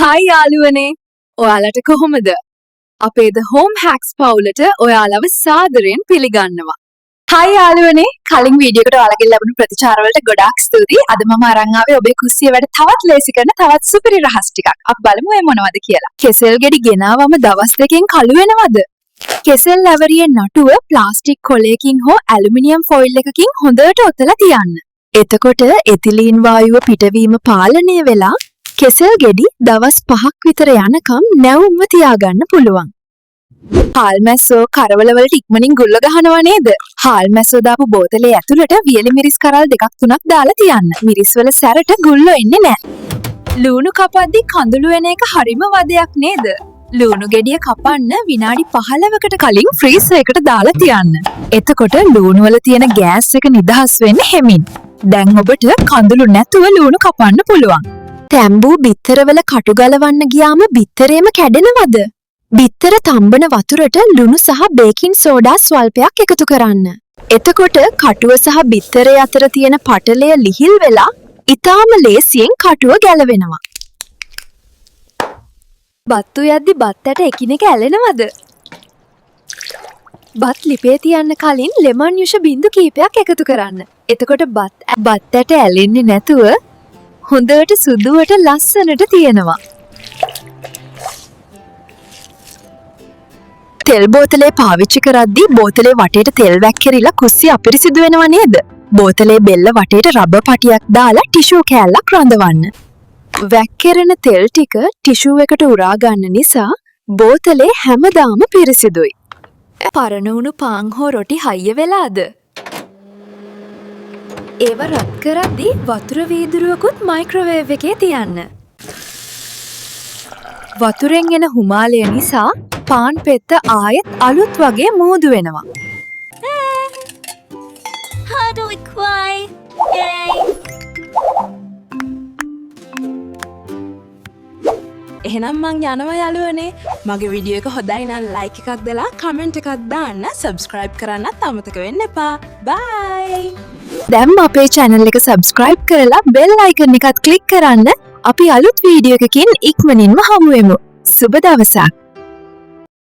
Hi යාළුවනේ. ඔයාලට කොහොමද? අපේ The Home Hacks පවුලට ඔයාලව සාදරයෙන් පිළිගන්නවා. හායි යාළුවනේ. කලින් වීඩියෝ එකට ඔයාලගෙන් ලැබුණු ප්‍රතිචාර වලට ගොඩාක් ස්තුතියි. අද මම අරන් ආවේ ඔබේ කුස්සිය වැඩ තවත් ලේසි කරන තවත් සුපිරි රහස් ටිකක්. අපි බලමු ඒ මොනවද කියලා. කෙසෙල් ගෙඩි ගෙනාවම දවස් දෙකෙන් කළු වෙනවද? කෙසෙල් ලැබරියේ නටුව ප්ලාස්ටික් කොලයකින් හෝ ඇලුමිනියම් ෆොයිල් එකකින් හොඳට ඔතලා තියන්න. එතකොට එතිලීන් වායුව පිටවීම පාලනය වෙලා කෙසෙල් ගෙඩි දවස් 5ක් විතර යනකම් නැවුම්ව තියාගන්න පුළුවන්. හාල් මැස්සෝ කරවලවලට ඉක්මනින් ගුල්ල ගහනවා නේද? හාල් මැස්සෝ දාපු බෝතලේ ඇතුළට වියලි මිරිස් කරල් දෙකක් තුනක් දාලා තියන්න. මිරිස් වල සැරට ගුල්ලෝ එන්නේ නැහැ. ලූණු කපද්දි කඳුළු වෙන එක හරිම වදයක් නේද? ලූණු ගෙඩිය කපන්න විනාඩි 15කට කලින් ෆ්‍රීසර් එකට දාලා තියන්න. එතකොට ලූණු වල තියෙන ගෑස් එක නිදහස් වෙන්නේ හෙමින්. දැන් ඔබට කඳුළු නැතුව ලූණු කපන්න පුළුවන්. තැම්බූ බිත්තරවල කටු ගලවන්න ගියාම බිත්තරේම කැඩෙනවද? බිත්තර තම්බන වතුරට ලුණු සහ බේකින් සෝඩා ස්වල්පයක් එකතු කරන්න. එතකොට කටුව සහ බිත්තරේ අතර තියෙන පටලය ලිහිල් වෙලා ඉතාම ලේසියෙන් කටුව ගැලවෙනවා. බත්තු යද්දි බත් ඇට එකිනෙක ඇලෙනවද? බත් ලිපේ තියන්න කලින් ලෙමන් යුෂ බින්දු කීපයක් එකතු කරන්න. එතකොට බත් ඇට ඇලෙන්නේ නැතුව හොඳට සුදුවට ලස්සනට තියෙනවා. තෙල් බෝතලේ පාවිච්චි කරද්දී බෝතලේ වටේට තෙල් වැක්කිරිලා කුස්සිය අපිරිසිදු වෙනව නේද? බෝතලේ බෙල්ල වටේට රබර් පටියක් දාලා ටිෂු කෑල්ලක් රඳවන්න. වැක්කිරෙන තෙල් ටික ටිෂු එකට උරා ගන්න නිසා බෝතලේ හැමදාම පිරිසිදුයි. පරණ වුණු පාන් හෝ රොටි හයිය වෙලාද? ඒව රත් කරද්දී වතුර වීදුරුවකුත් මයික්‍රොවේව් එකේ තියන්න. වතුරෙන් එන හුමාලය නිසා පාන් පෙත්ත ආයෙත් අලුත් වගේ මූදු වෙනවා. How do we cry? Yay! එහෙනම් මං යනවා යාළුවනේ. මගේ වීඩියෝ එක හොඳයි නම් ලයික් එකක් දාලා කමෙන්ට් එකක් දාන්න, සබ්ස්ක්‍රයිබ් කරන්නත් අමතක වෙන්න එපා. බයි. දැන් අපේ channel එක subscribe කරලා bell icon එකත් click කරන්න. අපි අලුත් වීඩියෝ එකකින් ඉක්මනින්ම හමු වෙමු. සුබ දවසක්.